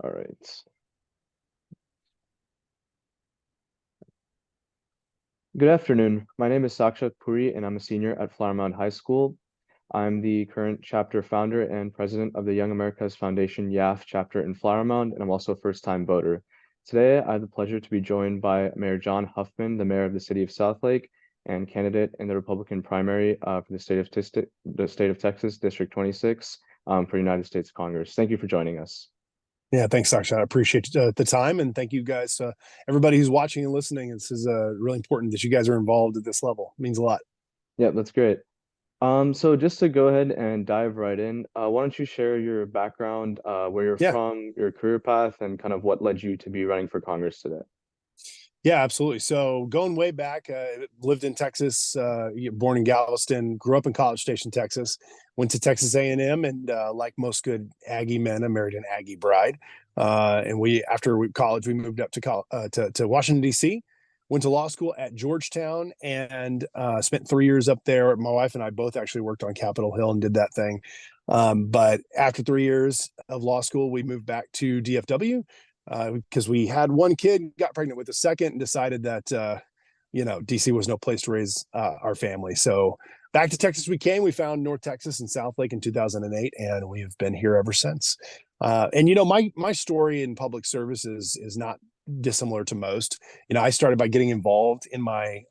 All right. Good afternoon. My name is Sakshat Puri, and I'm a senior at Mound High School. I'm the current chapter founder and president of the Young Americas Foundation YAF chapter in Mound, and I'm also a first-time voter. Today, I have the pleasure to be joined by Mayor John Huffman, the mayor of the city of Southlake, and candidate in the Republican primary for the state of Texas, District 26, for United States Congress. Thank you for joining us. Yeah, thanks, Sakshat. I appreciate the time, and thank you guys, everybody who's watching and listening. This is really important that you guys are involved at this level. It means a lot. Yeah, that's great. So just to go ahead and dive right in, why don't you share your background, where you're Yeah, from, your career path, and kind of what led you to be running for Congress today? yeah, absolutely. So going way back, lived in Texas, born in Galveston, grew up in College Station, Texas. Went to Texas A&M, and like most good Aggie men, I married an Aggie bride. And college, we moved up to Washington D.C. Went to law school at Georgetown and spent 3 years up there. My wife and I both actually worked on Capitol Hill and did that thing. But after 3 years of law school, we moved back to DFW because we had one kid, got pregnant with a second, and decided that DC was no place to raise our family. So back to Texas we came. We found North Texas and South Lake in 2008, and we have been here ever since. And my story in public service is not dissimilar to most. I started by getting involved in my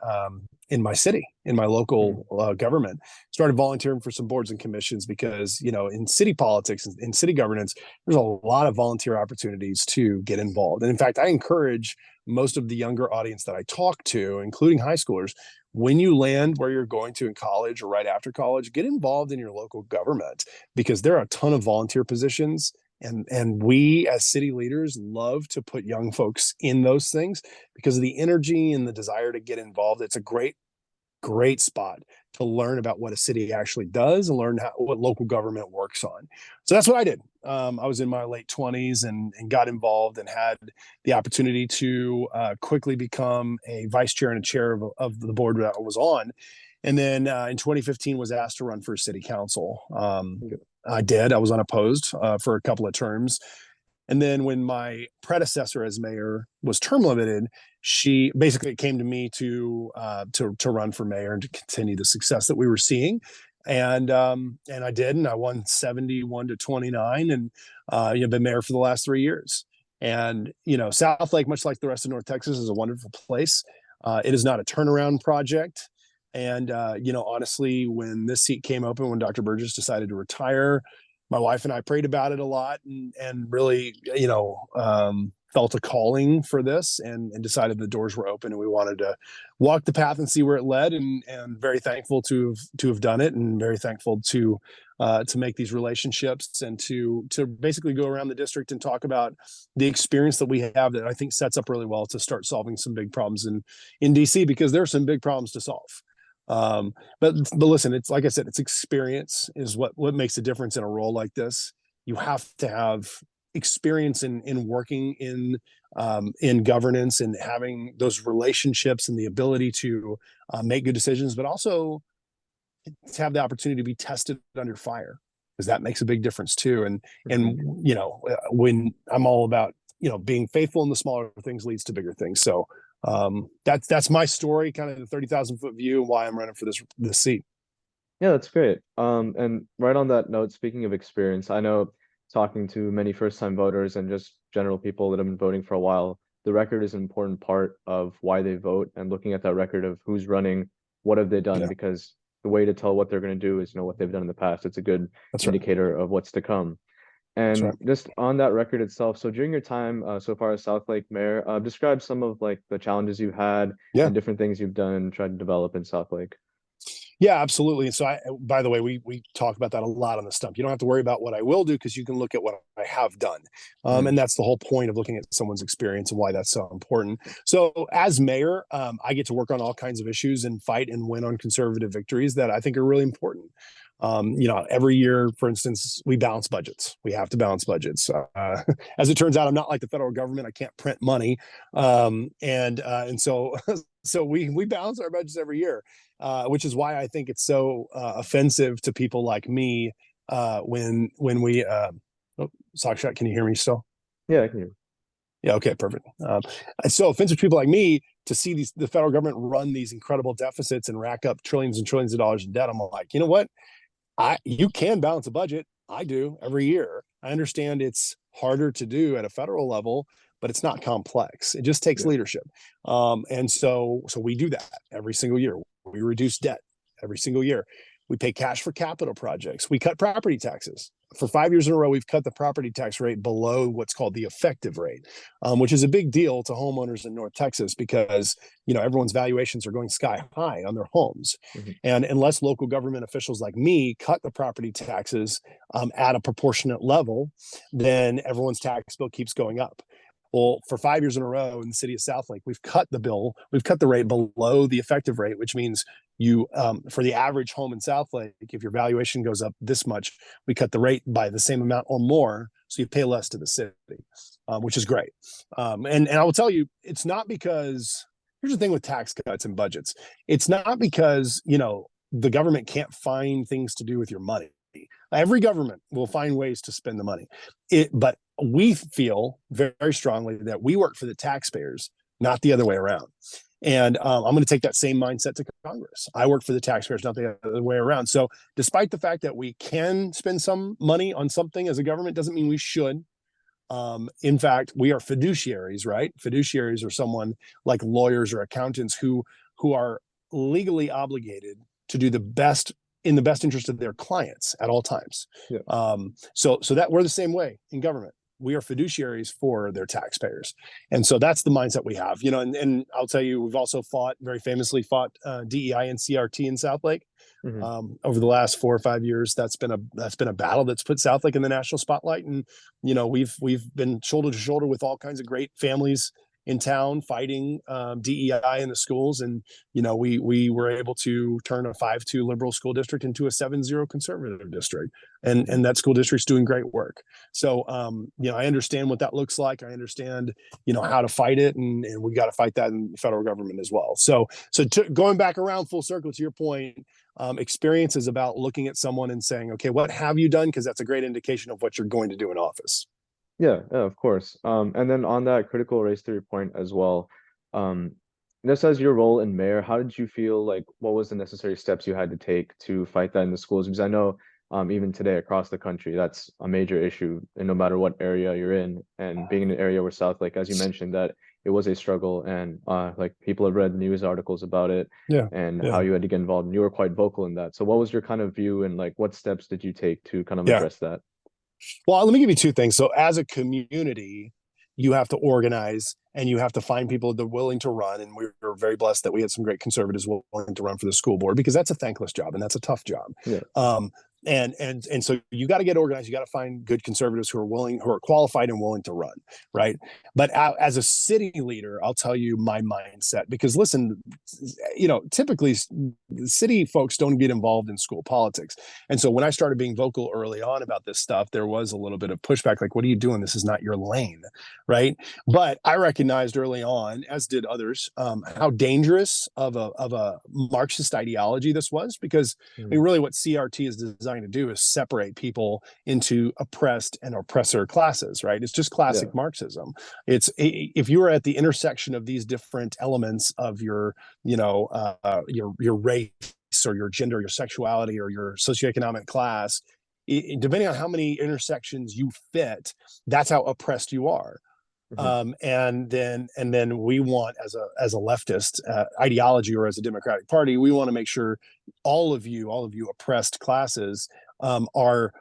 city, in my local government. Started volunteering for some boards and commissions because in city politics and in city governance, there's a lot of volunteer opportunities to get involved. And in fact, I encourage most of the younger audience that I talk to, including high schoolers, when you land where you're going to in college or right after college, get involved in your local government because there are a ton of volunteer positions, and we as city leaders love to put young folks in those things because of the energy and the desire to get involved. It's a great spot to learn about what a city actually does and learn what local government works on. So that's what I did. I was in my late 20s and got involved and had the opportunity to quickly become a vice chair and a chair of the board that I was on. And then in 2015 was asked to run for city council. I did. I was unopposed for a couple of terms. And then when my predecessor as mayor was term limited, she basically came to me to run for mayor and to continue the success that we were seeing. And I did, and I won 71-29, and been mayor for the last 3 years. And South Lake, much like the rest of North Texas, is a wonderful place. It is not a turnaround project. And honestly, when this seat came open, when Dr. Burgess decided to retire, my wife and I prayed about it a lot and really, felt a calling for this and decided the doors were open and we wanted to walk the path and see where it led. And very thankful to have done it, and very thankful to make these relationships and to basically go around the district and talk about the experience that we have that I think sets up really well to start solving some big problems in DC, because there are some big problems to solve. But listen, it's like I said, it's experience is what makes a difference in a role like this. You have to have experience in working in governance and having those relationships and the ability to make good decisions, but also to have the opportunity to be tested under fire, because that makes a big difference too. And when I'm all about being faithful in the smaller things leads to bigger things. So that's my story, kind of the 30,000-foot view, and why I'm running for this seat. Yeah, that's great. And right on that note, speaking of experience, I know talking to many first-time voters and just general people that have been voting for a while, the record is an important part of why they vote, and looking at that record of who's running, what have they done, Yeah, because the way to tell what they're going to do is know what they've done in the past. It's a good that's right. indicator of what's to come. That's And right. just on that record itself, so during your time so far as South Lake Mayor, describe some of like the challenges you've had Yeah. and different things you've done and tried to develop in South Lake. Yeah, absolutely. And so by the way, we talk about that a lot on the stump. You don't have to worry about what I will do because you can look at what I have done. Mhm. And that's the whole point of looking at someone's experience and why that's so important. So as mayor, I get to work on all kinds of issues and fight and win on conservative victories that I think are really important. Every year, for instance, we balance budgets. We have to balance budgets. As it turns out, I'm not like the federal government. I can't print money. And so so we balance our budgets every year, which is why I think it's so offensive to people like me when we. Oh, Sakshat, can you hear me still? Yeah, I can hear. Yeah, okay, perfect. So offensive people like me to see the federal government run these incredible deficits and rack up trillions and trillions of dollars in debt, I'm like, you know what? You can balance a budget. I do every year. I understand it's harder to do at a federal level, but it's not complex. It just takes Yeah. leadership. And so we do that every single year. We reduce debt every single year. We pay cash for capital projects. We cut property taxes. For 5 years in a row, we've cut the property tax rate below what's called the effective rate, which is a big deal to homeowners in North Texas because everyone's valuations are going sky high on their homes. Hmm. And unless local government officials like me cut the property taxes at a proportionate level, then everyone's tax bill keeps going up. Well, for 5 years in a row in the city of Southlake, we've cut the rate below the effective rate, which means for the average home in Southlake, if your valuation goes up this much, we cut the rate by the same amount or more, so you pay less to the city, which is great. And I will tell you, it's not because here's the thing with tax cuts and budgets. It's not because, the government can't find things to do with your money. Every government will find ways to spend the money. But we feel very, very strongly that we work for the taxpayers, not the other way around. And I'm going to take that same mindset to Congress. I work for the taxpayers, not the other way around. So despite the fact that we can spend some money on something as a government, doesn't mean we should. In fact, we are fiduciaries, right? Fiduciaries are someone like lawyers or accountants who are legally obligated to do the best in the best interest of their clients at all times. Yeah. So that we're the same way in government. We are fiduciaries for their taxpayers, and so that's the mindset we have. And I'll tell you, we've also very famously fought DEI and CRT in Southlake. Hmm. Over the last 4 or 5 years, that's been a battle that's put Southlake in the national spotlight, and we've been shoulder to shoulder with all kinds of great families in town fighting DEI in the schools, and we were able to turn a 5-2 liberal school district into a 7-0 conservative district, and that school district's doing great work. So I understand what that looks like. I understand how to fight it, and we got to fight that in the federal government as well. So going back around full circle to your point. Experience is about looking at someone and saying, okay, what have you done? Because that's a great indication of what you're going to do in office. Yeah, yeah, of course. And then on that critical race theory point as well, um, just as your role in mayor, how did you feel like what was the necessary steps you had to take to fight that in the schools? Because I know even today across the country, that's a major issue, and no matter what area you're in, and being in an area where South, like as you mentioned, that it was a struggle, and like people have read news articles about it Yeah, and how yeah, you had to get involved, and you were quite vocal in that. So what was your kind of view, and like what steps did you take to kind of yeah. address that? Well, let me give you two things. So, as a community, you have to organize and you have to find people that are willing to run. And we were very blessed that we had some great conservatives willing to run for the school board because that's a thankless job and that's a tough job. Yeah. And so you got to get organized. You got to find good conservatives who are qualified and willing to run, right? But as a city leader, I'll tell you my mindset because listen, typically city folks don't get involved in school politics. And so when I started being vocal early on about this stuff, there was a little bit of pushback, like, what are you doing? This is not your lane, right? But I recognized early on, as did others, how dangerous of a Marxist ideology this was because I mean, Mhm. really what CRT is designed to do is separate people into oppressed and oppressor classes, right? It's just Yeah. classic Marxism. It's if you are at the intersection of these different elements of your race or your gender, your sexuality, or your socioeconomic class, depending on how many intersections you fit, that's how oppressed you are. Mhm. And then we want as a leftist ideology or as a Democratic Party, we want to make sure all of you oppressed classes are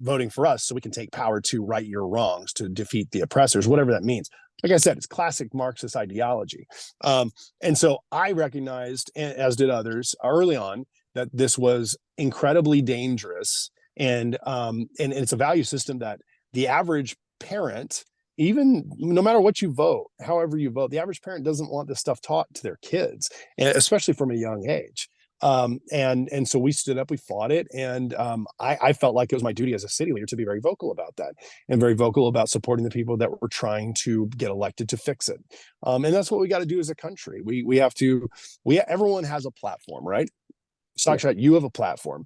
voting for us so we can take power to right your wrongs, to defeat the oppressors, whatever that means. Like I said, it's classic Marxist ideology. And so I recognized, as did others early on, that this was incredibly dangerous. And it's a value system that the average parent, even no matter what you vote, however you vote, the average parent doesn't want this stuff taught to their kids, especially from a young age. And so we stood up, we fought it, and I felt like it was my duty as a city leader to be very vocal about that and very vocal about supporting the people that were trying to get elected to fix it. And that's what we got to do as a country. We have to. Everyone has a platform, right? Yeah. Sakshat, you have a platform.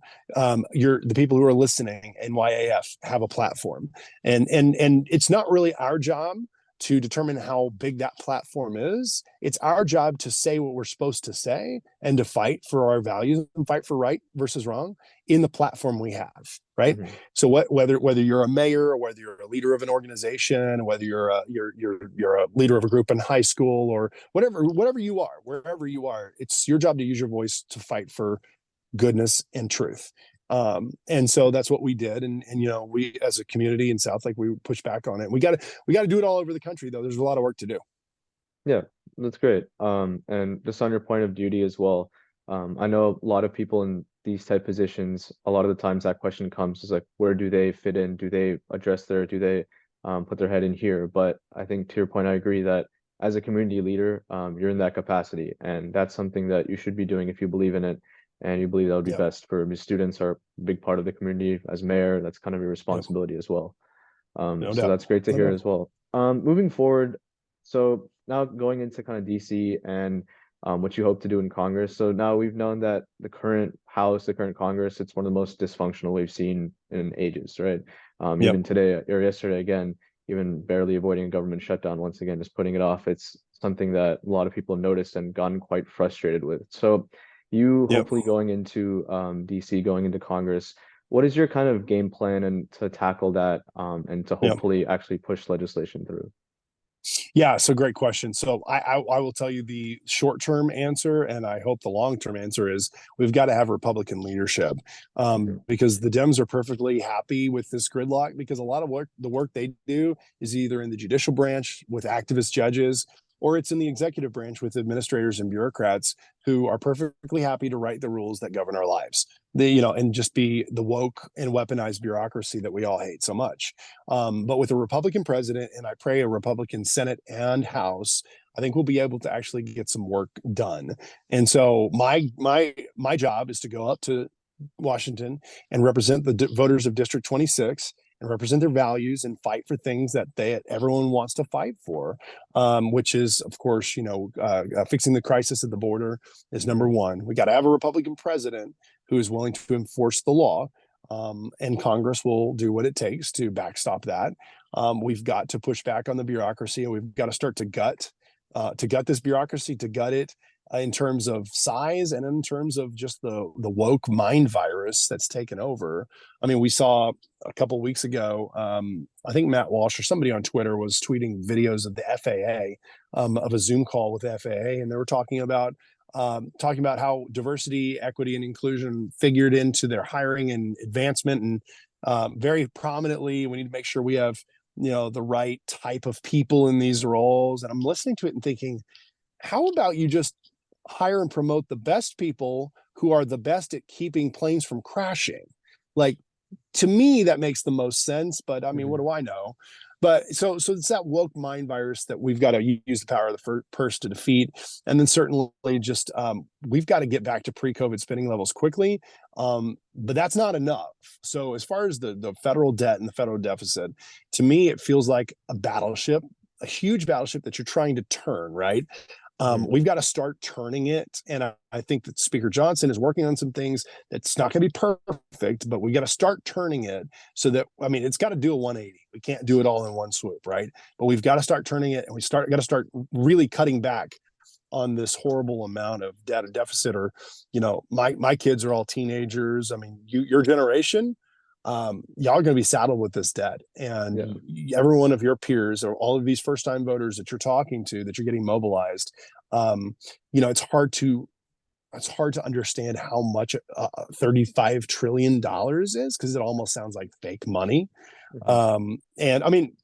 You're the people who are listening, NYAF, have a platform, and it's not really our job to determine how big that platform is. It's our job to say what we're supposed to say and to fight for our values and fight for right versus wrong in the platform we have. Right. Hmm. So whether you're a mayor or whether you're a leader of an organization, whether you're a leader of a group in high school or whatever you are, wherever you are, it's your job to use your voice to fight for goodness and truth. And so that's what we did. And we as a community in South Lake, we pushed back on it. We got to do it all over the country though. There's a lot of work to do. Yeah, that's great. And just on your point of duty as well, I know a lot of people in these type positions, a lot of the times that question comes is like, where do they fit in? Do they put their head in here? But I think to your point, I agree that as a community leader, you're in that capacity, and that's something that you should be doing if you believe in it, and you believe that would be Yep. best for students are a big part of the community. As mayor, that's kind of your Yep. responsibility as well. No So doubt. that's great to No hear doubt. as well. Moving forward, so now going into kind of DC and what you hope to do in Congress. So now we've known that the current House, the current Congress, it's one of the most dysfunctional we've seen in ages, right? Yep. Even today or yesterday, again, even barely avoiding a government shutdown, once again, just putting it off. It's something that a lot of people have noticed and gotten quite frustrated with. So you Yep. hopefully going into DC, going into Congress, what is your kind of game plan and to tackle that and to Yep. hopefully actually push legislation through? Yeah, so great question. So I will tell you the short term answer, and I hope the long term answer is we've got to have Republican leadership, Mhm. because the Dems are perfectly happy with this gridlock because a lot of the work they do is either in the judicial branch with activist judges or it's in the executive branch with administrators and bureaucrats who are perfectly happy to write the rules that govern our lives. And just be the woke and weaponized bureaucracy that we all hate so much. But with a Republican president, and I pray a Republican Senate and House, I think we'll be able to actually get some work done. And so my job is to go up to Washington and represent the voters of District 26 and represent their values and fight for things that everyone wants to fight for, which is, of course, fixing the crisis at the border is number Mhm. one. We got to have a Republican president who is willing to enforce the law, and Congress will do what it takes to backstop that. We've got to push back on the bureaucracy, and we've got to start to gut this bureaucracy, to gut it in terms of size and in terms of just the woke mind virus that's taken over. I mean, we saw a couple of weeks ago. I think Matt Walsh or somebody on Twitter was tweeting videos of the FAA, of a Zoom call with the FAA, and they were talking about how diversity, equity, and inclusion figured into their hiring and advancement, and very prominently, we need to make sure we have the right type of people in these roles. And I'm listening to it and thinking, how about you just hire and promote the best people who are the best at keeping planes from crashing? Like, to me, that makes the most sense. But I mean, what Mhm. do I know? But so it's that woke mind virus that we've got to use the power of the purse to defeat, and then certainly just we've got to get back to pre-COVID spending levels quickly. But that's not enough. So as far as the federal debt and the federal deficit, to me, it feels like a battleship, a huge battleship that you're trying to turn, right? Mhm. We've got to start turning it. And I think that Speaker Johnson is working on some things that's not going to be perfect, but we got to start turning it so that, I mean, it's got to do a 180. We can't do it all in one swoop, right? But we've got to start turning it, and got to start really cutting back on this horrible amount of data deficit. Or, my kids are all teenagers. I mean, your generation, y'all are going to be saddled with this debt, and Yeah. every one of your peers or all of these first time voters that you're talking to, that you're getting mobilized, it's hard to understand how much $35 trillion is, because it almost sounds like fake money. Mhm. And I mean,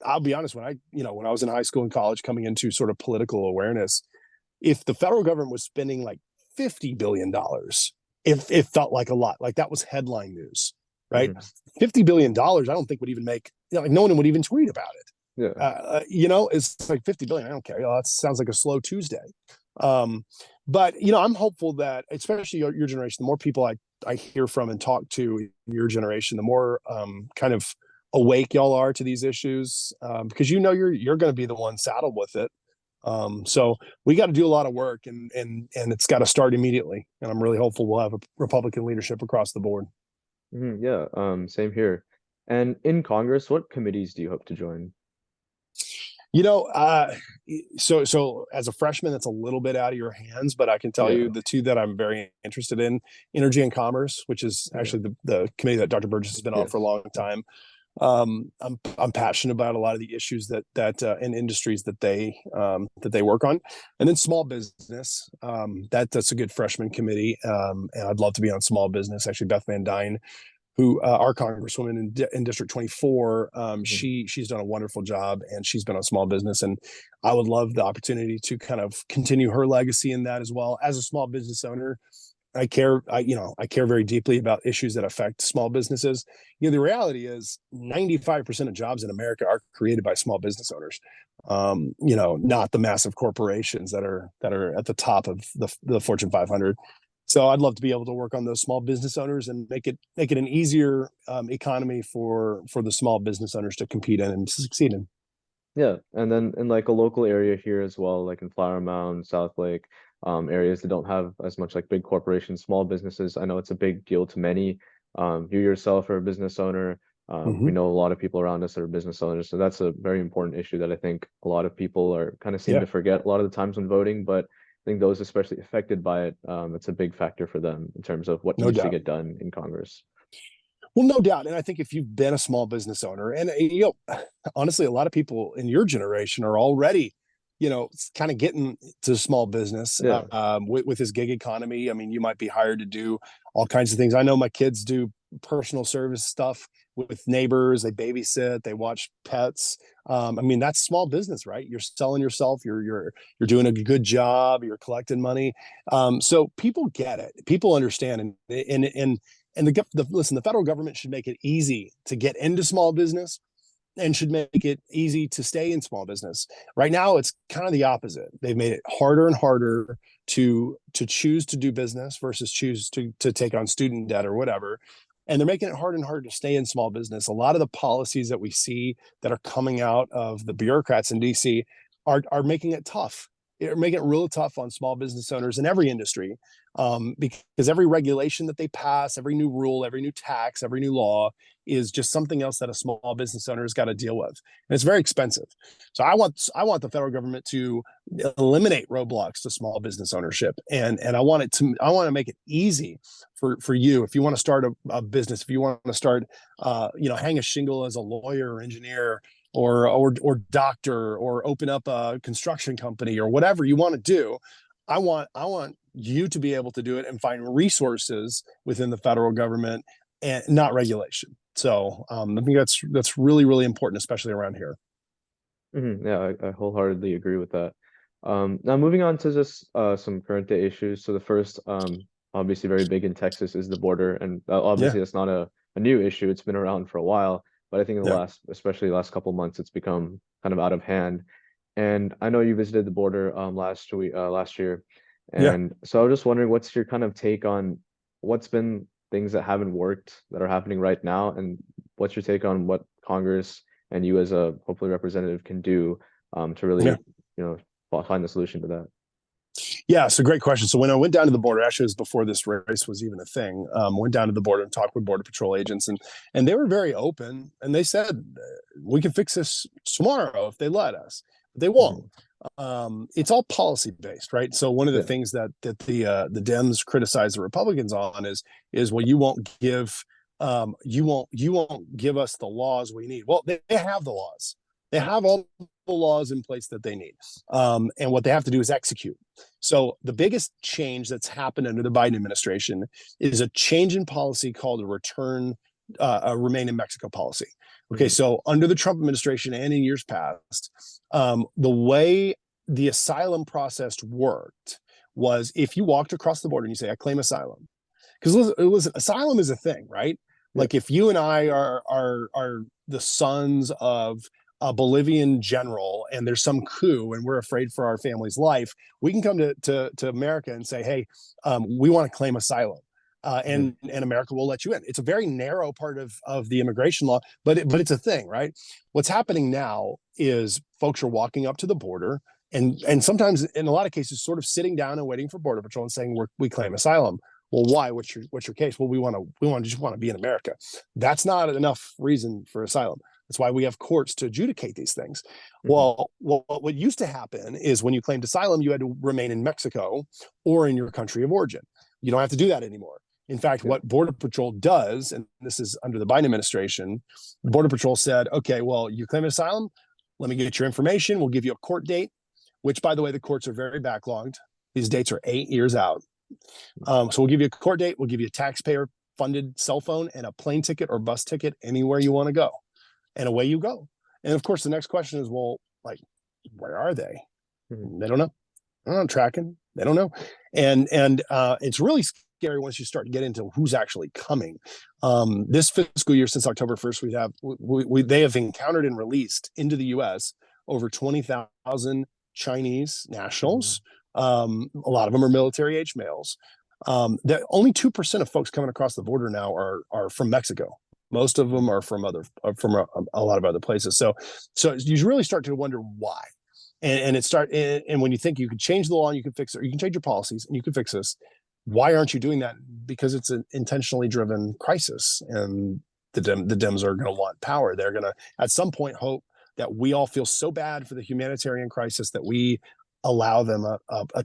I'll be honest, when I was in high school and college, coming into sort of political awareness, if the federal government was spending like $50 billion, it felt like a lot. Like, that was headline news, right? Mhm. $50 billion, I don't think would even make, like, no one would even tweet about it. Yeah. It's like 50 billion. I don't care. That sounds like a slow Tuesday. Um, but I'm hopeful that, especially your generation, the more people I hear from and talk to in your generation, the more kind of awake y'all are to these issues, because you're going to be the one saddled with it. So we got to do a lot of work, and it's got to start immediately. And I'm really hopeful we'll have a Republican leadership across the board. Yeah, same here. And in Congress, what committees do you hope to join? You know, so as a freshman, that's a little bit out of your hands, but I can tell Yeah. you the two that I'm very interested in: energy and commerce, which is Yeah. actually the committee that Dr. Burgess has been on for a Yes. long time. I'm passionate about a lot of the issues that and industries that they work on, and then small business. That's a good freshman committee, and I'd love to be on small business. Actually, Beth Van Dyne, who our congresswoman in District 24, Mhm. she's done a wonderful job, and she's been on small business, and I would love the opportunity to kind of continue her legacy in that as well. As a small business owner, I care very deeply about issues that affect small businesses. The reality is 95% of jobs in America are created by small business owners. Not the massive corporations that are at the top of the Fortune 500. So I'd love to be able to work on those small business owners and make it an easier economy for the small business owners to compete in and succeed in. Yeah, and then in like a local area here as well, like in Flower Mound, South Lake, areas that don't have as much like big corporations, small businesses. I know it's a big deal to many. You yourself are a business owner. We Mm-hmm. know a lot of people around us that are business owners, so that's a very important issue that I think a lot of people are kind of seem Yeah, to forget a lot of the times when voting. But I think those especially affected by it, it's a big factor for them in terms of what no needs to doubt. get done in Congress. Well, no doubt. And I think if you've been a small business owner, and honestly, a lot of people in your generation are already, kind of getting to small business Yeah. with this gig economy. I mean, you might be hired to do all kinds of things. I know my kids do personal service stuff with neighbors. They babysit, they watch pets. I mean, that's small business, right? You're selling yourself. You're doing a good job. You're collecting money. So people get it. People understand, and listen, the federal government should make it easy to get into small business and should make it easy to stay in small business. Right now, it's kind of the opposite. They've made it harder and harder to choose to do business versus choose to take on student debt or whatever. And they're making it harder and harder to stay in small business. A lot of the policies that we see that are coming out of the bureaucrats in DC are making it tough. They're making it real tough on small business owners in every industry, because every regulation that they pass, every new rule, every new tax, every new law is just something else that a small business owner has got to deal with, and it's very expensive. So I want the federal government to eliminate roadblocks to small business ownership, and I want to make it easy for you if you want to start a business, if you want to start hang a shingle as a lawyer or engineer or doctor, or open up a construction company or whatever you want to do. I want you to be able to do it and find resources within the federal government and not regulation. So I think that's really, really important, especially around here. Yeah, I wholeheartedly agree with that. Now moving on to just some current day issues. So the first, obviously very big in Texas is the border, and Yeah, obviously that's not a new issue. It's been around for a while, but I think in the yeah, especially the last couple months, it's become kind of out of hand. And I know you visited the border last year, yeah. and so I was just wondering, what's your kind of take on what's been things that haven't worked that are happening right now, and what's your take on what Congress and you as a hopefully representative can do to Yeah. really, you know, find the solution to that. Yeah, it's a great question. So when I went down to the border, actually, it was before this race was even a thing. Went down to the border and talked with Border Patrol agents, and they were very open. And they said we can fix this tomorrow if they let us, but they won't. Mhm. It's all policy based, right? So one of the Yeah. things that the Dems criticize the Republicans on is well, you won't give us the laws we need. Well, they have the laws. They have all the laws in place that they need, and what they have to do is execute. So the biggest change that's happened under the Biden administration is a change in policy called a remain in Mexico policy. Okay, Hmm. so under the Trump administration and in years past, the way the asylum process worked was if you walked across the border and you say, "I claim asylum," because listen, asylum is a thing, right? Yeah. Like if you and I are the sons of a Bolivian general and there's some coup and we're afraid for our family's life, we can come to America and say, hey, we want to claim asylum. Hmm. And America will let you in. It's a very narrow part of the immigration law, but it's a thing, right? What's happening now is folks are walking up to the border. and sometimes in a lot of cases sort of sitting down and waiting for Border Patrol and saying we claim asylum. Well, why? What's your case? Well, we just want to be in America. That's not enough reason for asylum. That's why we have courts to adjudicate these things. Hmm. Well, what used to happen is when you claimed asylum, you had to remain in Mexico or in your country of origin. You don't have to do that anymore. In fact, Yeah. what Border Patrol does, and this is under the Biden administration, Border Patrol said, okay, well, you claim asylum, let me get your information. We'll give you a court date, which, by the way, the courts are very backlogged. These dates are 8 years out. So we'll give you a court date. We'll give you a taxpayer funded cell phone and a plane ticket or bus ticket anywhere you want to go. And away you go. And of course, the next question is, well, like, where are they? Hmm. They don't know. I'm tracking. They don't know. And it's really scary once you start to get into who's actually coming. This fiscal year, since October 1st, they have encountered and released into the U.S. over 20,000 Chinese nationals. A lot of them are military age males. That only 2% of folks coming across the border now are from Mexico. Most of them are from a lot of other places. So you really start to wonder why. And when you think you can change the law and you can fix it, or you can change your policies and you can fix this, why aren't you doing that? Because it's an intentionally driven crisis, and the Dems are going to want power. They're going to at some point hope that we all feel so bad for the humanitarian crisis that we allow them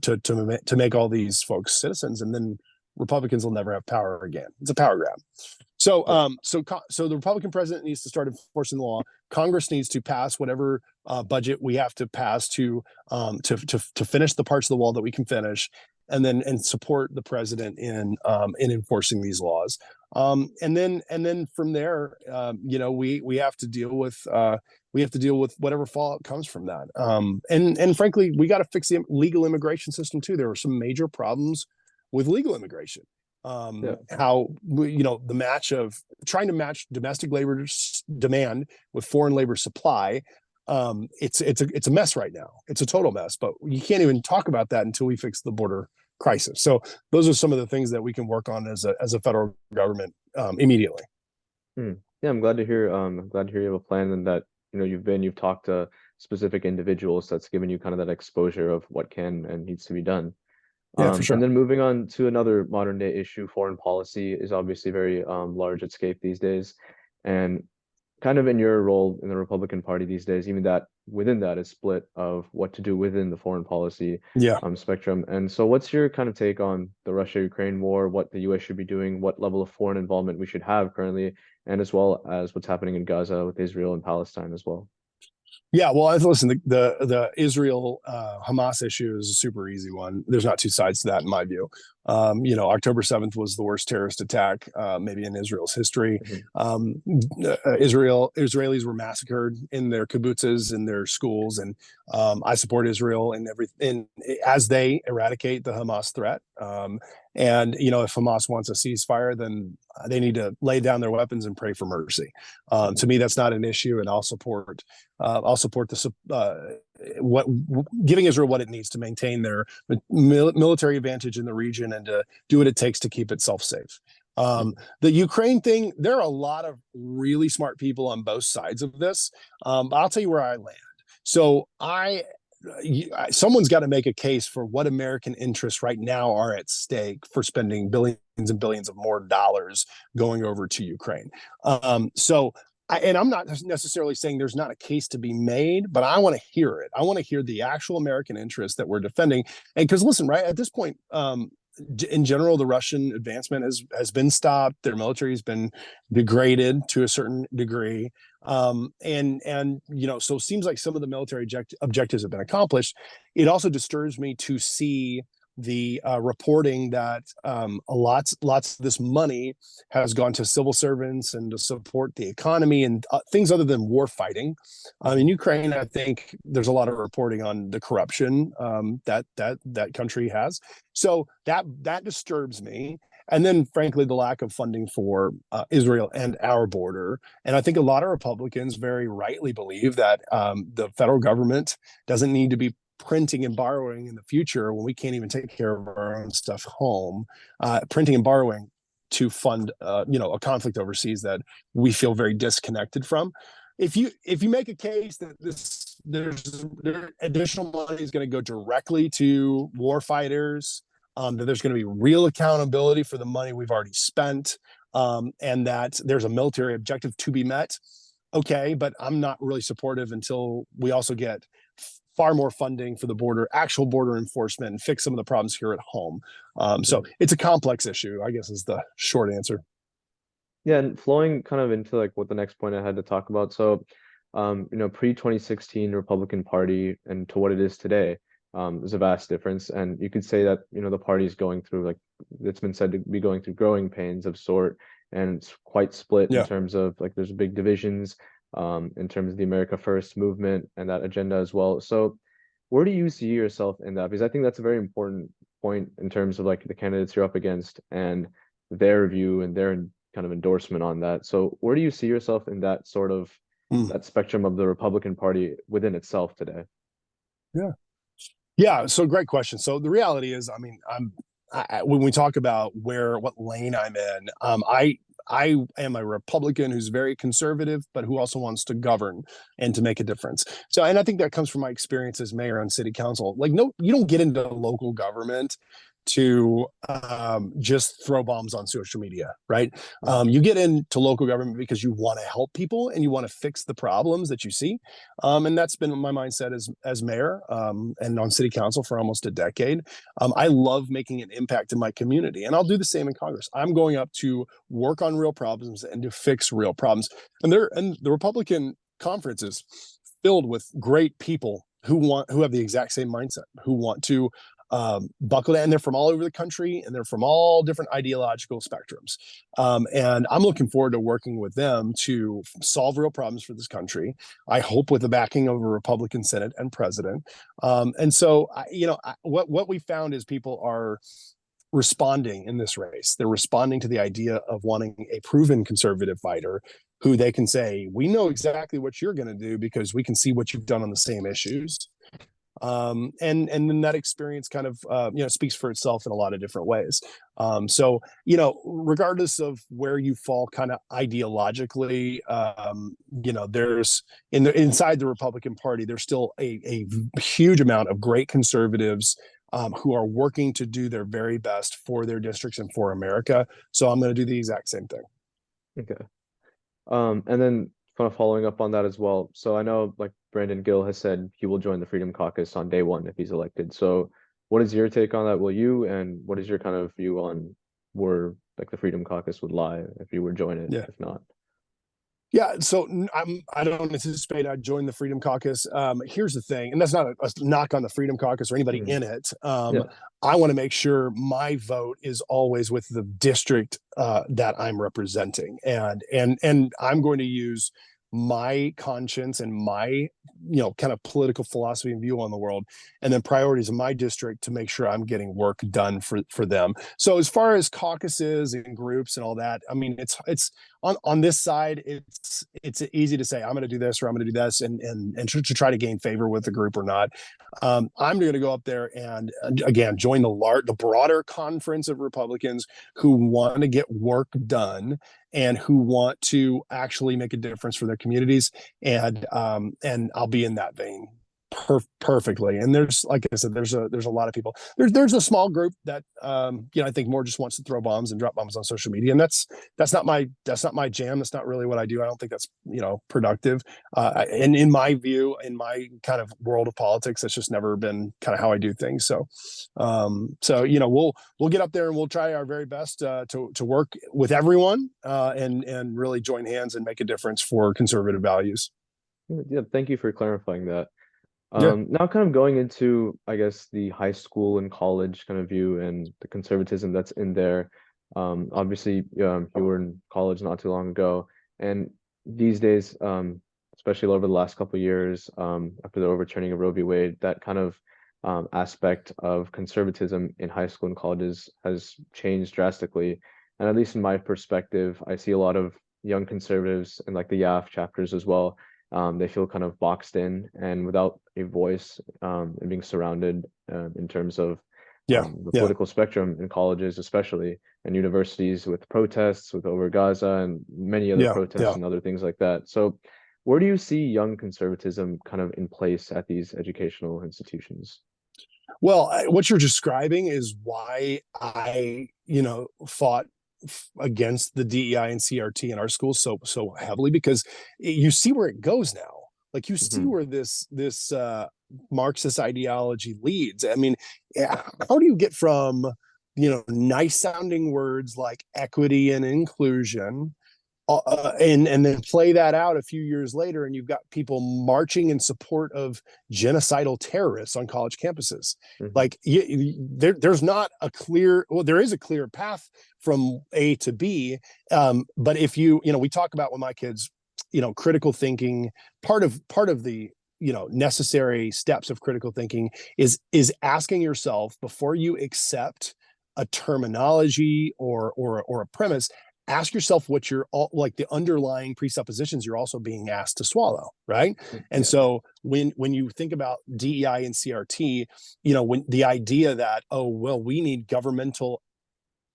to make all these folks citizens, and then Republicans will never have power again. It's a power grab. So, Yeah. so the Republican president needs to start enforcing the law. Congress needs to pass whatever budget we have to pass to finish the parts of the wall that we can finish, and support the president in enforcing these laws. And then from there, we have to deal with whatever fallout comes from that. And frankly, we got to fix the legal immigration system too. There are some major problems with legal immigration. Yeah. How the match of trying to match domestic labor demand with foreign labor supply. It's a mess right now. It's a total mess, but you can't even talk about that until we fix the border crisis. So those are some of the things that we can work on as a federal government immediately. Hmm. Yeah, I'm glad to hear you have a plan and that, you've talked to specific individuals that's given you kind of that exposure of what can and needs to be done. Yeah, for And sure. then moving on to another modern day issue, foreign policy is obviously very large at scape these days. And kind of in your role in the Republican Party these days, even that within that is split of what to do within the foreign policy Yeah. spectrum. And so what's your kind of take on the Russia-Ukraine war, what the US should be doing, what level of foreign involvement we should have currently, and as well as what's happening in Gaza with Israel and Palestine as well? Yeah, well, listen, the Israel Hamas issue is a super easy one. There's not two sides to that in my view. October 7th was the worst terrorist attack maybe in Israel's history. Mhm. Israelis were massacred in their kibbutzes, in their schools, and I support Israel in as they eradicate the Hamas threat. And if Hamas wants a ceasefire, then they need to lay down their weapons and pray for mercy. Mhm. To me, that's not an issue, and I'll support the what giving Israel what it needs to maintain their military advantage in the region and to do what it takes to keep itself safe. Mhm. The Ukraine thing, there are a lot of really smart people on both sides of this. But I'll tell you where I land. So someone's got to make a case for what American interests right now are at stake for spending billions and billions of more dollars going over to Ukraine. And I'm not necessarily saying there's not a case to be made, but I want to hear it. I want to hear the actual American interest that we're defending. And because listen, right at this point, in general, the Russian advancement has been stopped. Their military has been degraded to a certain degree, so it seems like some of the military objectives have been accomplished. It also disturbs me to see the reporting that lots of this money has gone to civil servants and to support the economy and things other than war fighting. In Mhm. Ukraine, I think there's a lot of reporting on the corruption that country has. So that disturbs me. And then, frankly, the lack of funding for Israel and our border. And I think a lot of Republicans very rightly believe that the federal government doesn't need to be printing and borrowing in the future when we can't even take care of our own stuff home, printing and borrowing to fund a conflict overseas that we feel very disconnected from. If you make a case that this additional money is going to go directly to war fighters. That there's going to be real accountability for the money we've already spent, and that there's a military objective to be met. Okay, but I'm not really supportive until we also get far more funding for the border, actual border enforcement, and fix some of the problems here at home. So it's a complex issue, I guess, is the short answer. Yeah, and flowing kind of into like what the next point I had to talk about. So, pre-2016 Republican Party and to what it is today, there's a vast difference. And you could say that, the party is going through like it's been said to be going through growing pains of sort, and it's quite split in Yeah. terms of like there's big divisions, in terms of the America First movement and that agenda as well. So, where do you see yourself in that? Because I think that's a very important point in terms of like the candidates you're up against and their view and their kind of endorsement on that. So where do you see yourself in that sort of Mm. that spectrum of the Republican Party within itself today? Yeah. Yeah. So great question. So the reality is, I mean, when we talk about what lane I'm in, I am a Republican who's very conservative, but who also wants to govern and to make a difference. So, and I think that comes from my experience as mayor and city council. Like, no, you don't get into local government to just throw bombs on social media, right? Mhm. You get into local government because you want to help people and you want to fix the problems that you see, and that's been my mindset as mayor and on city council for almost a decade. I love making an impact in my community, and I'll do the same in Congress. I'm going up to work on real problems and to fix real problems, and the Republican conference is filled with great people who have the exact same mindset, who want to buckle down. And they're from all over the country, and they're from all different ideological spectrums. And I'm looking forward to working with them to solve real problems for this country. I hope with the backing of a Republican Senate and president. And so, what we found is people are responding in this race. They're responding to the idea of wanting a proven conservative fighter who they can say, we know exactly what you're going to do because we can see what you've done on the same issues. And then that experience kind of speaks for itself in a lot of different ways. So regardless of where you fall kind of ideologically, there's inside the Republican Party there's still a huge amount of great conservatives who are working to do their very best for their districts and for America. So I'm going to do the exact same thing. Okay. And then kind of following up on that as well. So I know like Brandon Gill has said he will join the Freedom Caucus on day one if he's elected. So what is your take on that? Will you, and what is your kind of view on where like the Freedom Caucus would lie if you would join it, Yeah. if not? Yeah, so I don't anticipate I'd join the Freedom Caucus. Here's the thing, and that's not a knock on the Freedom Caucus or anybody Mhm. in it. Yeah. I want to make sure my vote is always with the district that I'm representing, and I'm going to use my conscience and my kind of political philosophy and view on the world, and then priorities in my district to make sure I'm getting work done for them. So as far as caucuses and groups and all that, I mean, it's on this side, it's easy to say I'm going to do this or I'm going to do this, and to try to gain favor with the group or not. I'm going to go up there and again join the broader conference of Republicans who want to get work done and who want to actually make a difference for their communities, and I'll be in that vein perfectly. And there's, like I said, there's a lot of people. There's a small group that I think more just wants to throw bombs and drop bombs on social media, and that's not my jam. That's not really what I do. I don't think that's productive. And in my view, in my kind of world of politics, that's just never been kind of how I do things. So we'll get up there and we'll try our very best to work with everyone and really join hands and make a difference for conservative values. Yeah, thank you for clarifying that. Yeah. Now kind of going into, I guess, the high school and college kind of view and the conservatism that's in there. Obviously, you were in college not too long ago, and these days, especially over the last couple of years, after the overturning of Roe v. Wade, that kind of aspect of conservatism in high school and colleges has changed drastically. And at least in my perspective, I see a lot of young conservatives and like the YAF chapters as well. They feel kind of boxed in and without a voice, and being surrounded in terms of Yeah. the Yeah. political spectrum in colleges, especially, and universities with protests with over Gaza and many other Yeah. protests Yeah. and other things like that. So, Where do you see young conservatism kind of in place at these educational institutions? Well, what you're describing is why I, fought against the DEI and CRT in our schools so heavily, because you see where it goes now. Like, you see Hmm. where this Marxist ideology leads. I mean, how do you get from nice sounding words like equity and inclusion, and then play that out a few years later, and you've got people marching in support of genocidal terrorists on college campuses? Hmm. Like, there's not a clear, well, there is a clear path from A to B. But if we talk about, with my kids, critical thinking, part of the necessary steps of critical thinking is asking yourself, before you accept a terminology or a premise, ask yourself what you're all, like, the underlying presuppositions you're also being asked to swallow, right? And Yeah. so when you think about DEI and CRT, when the idea that, oh well, we need governmental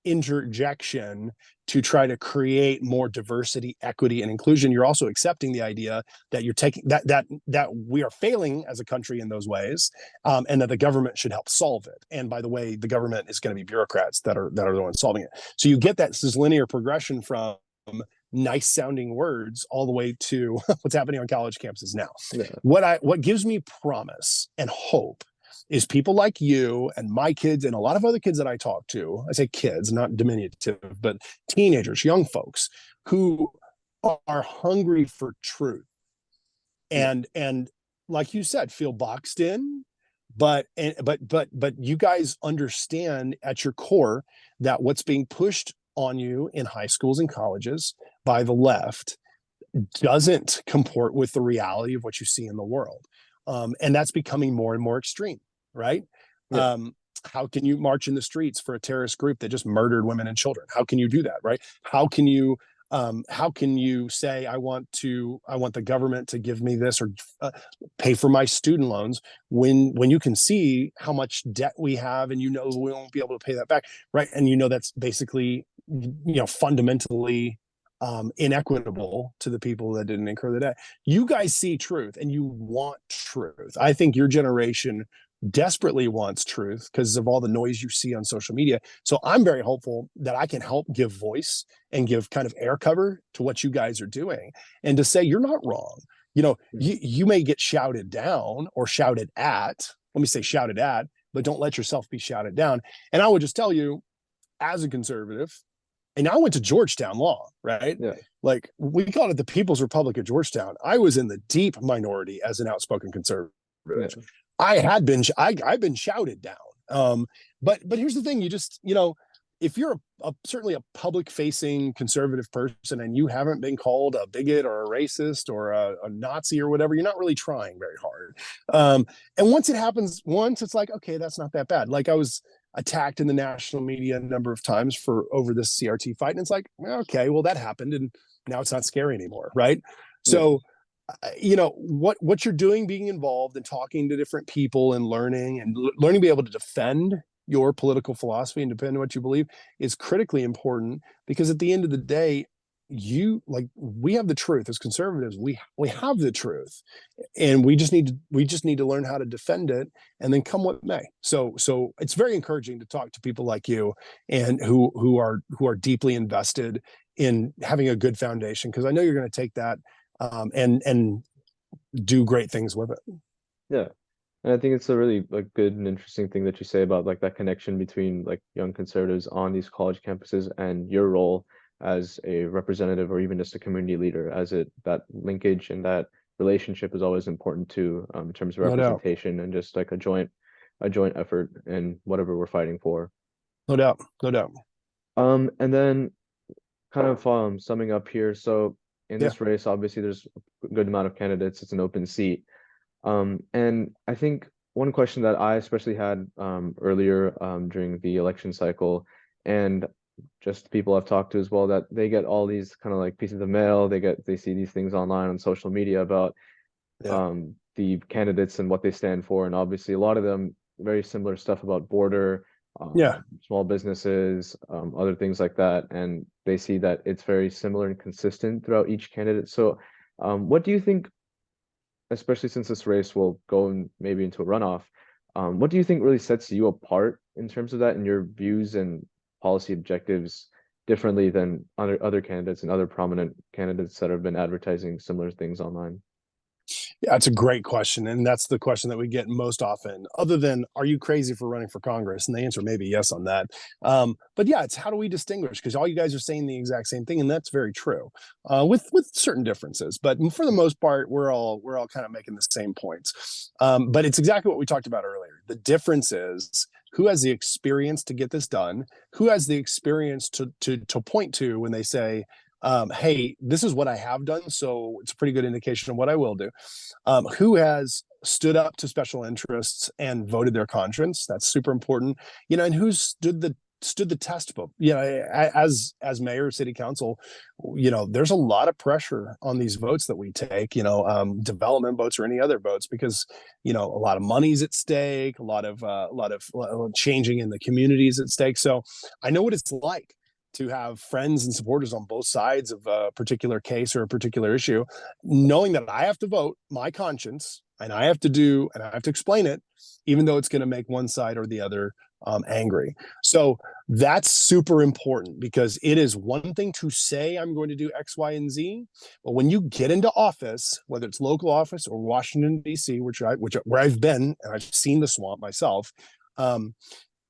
interjection to try to create more diversity, equity, and inclusion, you're also accepting the idea that you're taking that we are failing as a country in those ways, and that the government should help solve it. And by the way, the government is going to be bureaucrats that are the ones solving it. So you get this linear progression from nice sounding words all the way to what's happening on college campuses now. Yeah. What gives me promise and hope is people like you and my kids and a lot of other kids that I talk to. I say kids, not diminutive, but teenagers, young folks who are hungry for truth, Yeah. and like you said, feel boxed in. But you guys understand at your core that what's being pushed on you in high schools and colleges by the left doesn't comport with the reality of what you see in the world. And that's becoming more and more extreme, right? Yeah. Um, how can you march in the streets for a terrorist group that just murdered women and children? How can you do that, right? How can you say, I want the government to give me this, or pay for my student loans, when you can see how much debt we have, and we won't be able to pay that back, right? And that's basically fundamentally inequitable to the people that didn't incur the debt. You guys see truth and you want truth. I think your generation desperately wants truth because of all the noise you see on social media. So I'm very hopeful that I can help give voice and give kind of air cover to what you guys are doing, and to say you're not wrong. You may get shouted down or shouted at. Let me say shouted at, but don't let yourself be shouted down. And I would just tell you, as a conservative, and I went to Georgetown Law, right? Yeah. Like, we called it the People's Republic of Georgetown. I was in the deep minority as an outspoken conservative. Yeah. I've been shouted down. But here's the thing: if you're certainly a public facing conservative person, and you haven't been called a bigot or a racist or a Nazi or whatever, you're not really trying very hard. And once it happens, it's like, okay, that's not that bad. Like, I was attacked in the national media a number of times for over this CRT fight, and it's like, okay, well, that happened, and now it's not scary anymore, right? Yeah. So what you're doing, being involved and talking to different people and learning to be able to defend your political philosophy and defend what you believe, is critically important, because at the end of the day, we have the truth as conservatives. We have the truth, and we just need to learn how to defend it, and then come what may. So it's very encouraging to talk to people like you, and who are deeply invested in having a good foundation, because I know you're going to take that, and do great things with it. Yeah. And I think it's a really like good and interesting thing that you say about like that connection between like young conservatives on these college campuses and your role as a representative or even just a community leader, as it that linkage and that relationship is always important too, in terms of No doubt. representation and just like a joint effort in whatever we're fighting for. No doubt. No doubt. And then kind of summing up here, so in Yeah. this race, obviously there's a good amount of candidates. It's an open seat. And I think one question that I especially had earlier during the election cycle, and just people I've talked to as well, that they get all these kind of like pieces of mail, they see these things online on social media about Yeah. the candidates and what they stand for, and obviously a lot of them very similar stuff about border, Yeah. small businesses, other things like that, and they see that it's very similar and consistent throughout each candidate. So What do you think, especially since this race will go maybe into a runoff, what do you think really sets you apart in terms of that and your views and policy objectives differently than other candidates and other prominent candidates that have been advertising similar things online? Yeah, it's a great question. And that's the question that we get most often, other than, are you crazy for running for Congress? And the answer may be yes on that. But yeah, it's how do we distinguish? Because all you guys are saying the exact same thing, and that's very true, with certain differences. But for the most part, we're all kind of making the same points. But it's exactly what we talked about earlier. The difference is who has the experience to get this done, who has the experience to point to when they say, hey, this is what I have done, so it's a pretty good indication of what I will do. Who has stood up to special interests and voted their conscience? That's super important. And who stood the test book. As mayor, city council, there's a lot of pressure on these votes that we take. Development votes or any other votes, because a lot of money's at stake, a lot of changing in the communities at stake. So I know what it's like to have friends and supporters on both sides of a particular case or a particular issue, knowing that I have to vote my conscience and I have to explain it, even though it's going to make one side or the other angry. So that's super important, because it is one thing to say I'm going to do X, Y, and Z, but when you get into office, whether it's local office or Washington D.C., where I've been and I've seen the swamp myself, um,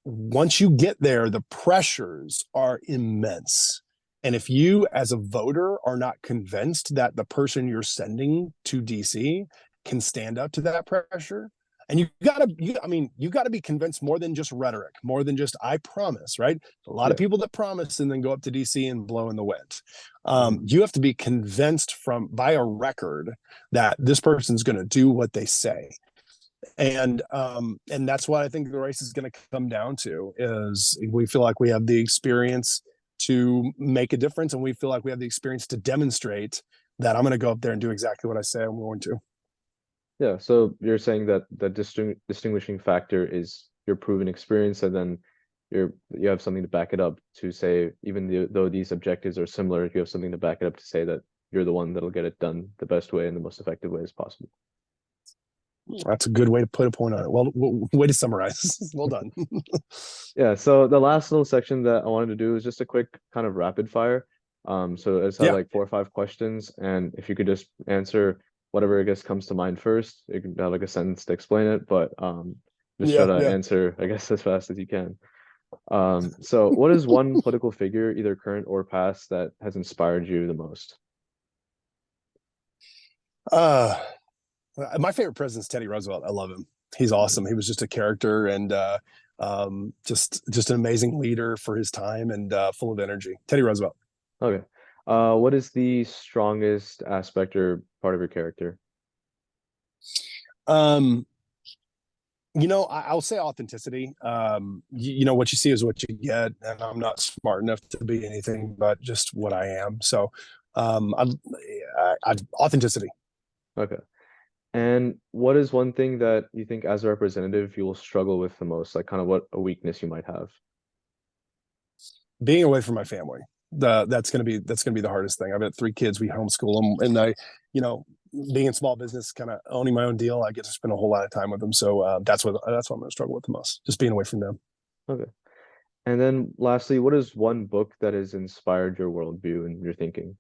once you get there, the pressures are immense. And if you, as a voter, are not convinced that the person you're sending to DC can stand up to that pressure, and you gotta be convinced more than just rhetoric, more than just "I promise." Right? A lot of Yeah. people that promise and then go up to DC and blow in the wind. Mhm. You have to be convinced by a record that this person's going to do what they say, and that's what I think the race is going to come down to. Is we feel like we have the experience to make a difference, and we feel like we have the experience to demonstrate that I'm going to go up there and do exactly what I say I'm going to. Yeah, so you're saying that the distinguishing factor is your proven experience, and then you have something to back it up to say, even though these objectives are similar, you have something to back it up to say that you're the one that'll get it done the best way and the most effective way as possible. That's a good way to put a point on it. Well, way to summarize. Well done. Yeah, so the last little section that I wanted to do is just a quick kind of rapid fire. So I just have Yeah, like 4 or 5 questions, and if you could just answer whatever I guess comes to mind first, you can have like a sentence to explain it, but just try yeah, to yeah. answer, I guess, as fast as you can. So what is one political figure, either current or past, that has inspired you the most? Uh, my favorite president's Teddy Roosevelt. I love him. He's Mhm. awesome. He was just a character, and just an amazing leader for his time, and full of energy. Teddy Roosevelt. Okay. What is the strongest aspect or part of your character? Um, I'll say authenticity. What you see is what you get, and I'm not smart enough to be anything but just what I am. So, authenticity. Okay. And what is one thing that you think as a representative you will struggle with the most? Like kind of what a weakness you might have. Being away from my family. That's gonna be the hardest thing. I've got 3 kids. We homeschool them, and you know, being in small business, kind of owning my own deal, I get to spend a whole lot of time with them. So that's what I'm gonna struggle with the most. Just being away from them. Okay. And then lastly, what is one book that has inspired your worldview and your thinking?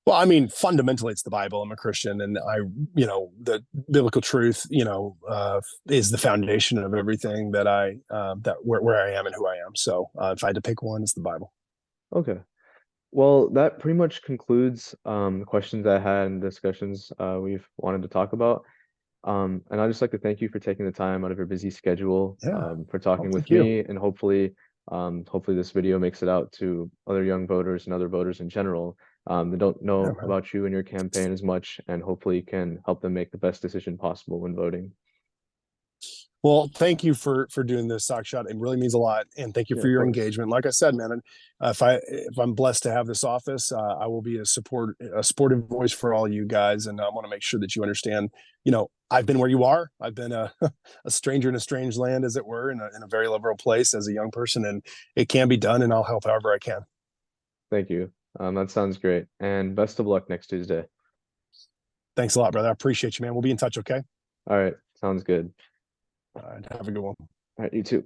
Well, I mean, fundamentally, it's the Bible. I'm a Christian, and the biblical truth, is the foundation of everything where I am and who I am. So, if I had to pick one, it's the Bible. Okay. Well, that pretty much concludes the questions I had and discussions we've wanted to talk about. And I'd just like to thank you for taking the time out of your busy schedule Yeah. for Oh, talking with thank you. me, and hopefully this video makes it out to other young voters and other voters in general that don't Yeah, know man. about you and your campaign as much, and hopefully can help them make the best decision possible when voting. Well, thank you for doing this, Sakshat. It really means a lot, and thank you Yeah, for of your course. engagement. Like I said, man, and if I'm blessed to have this office, I will be a supportive voice for all you guys, and I want to make sure that you understand. I've been where you are. I've been a stranger in a strange land, as it were, in a very liberal place as a young person, and it can be done, and I'll help however I can. Thank you. That sounds great. And best of luck next Tuesday. Thanks a lot, brother. I appreciate you, man. We'll be in touch. Okay. All right, sounds good. All right. Have a good one. All right, you too.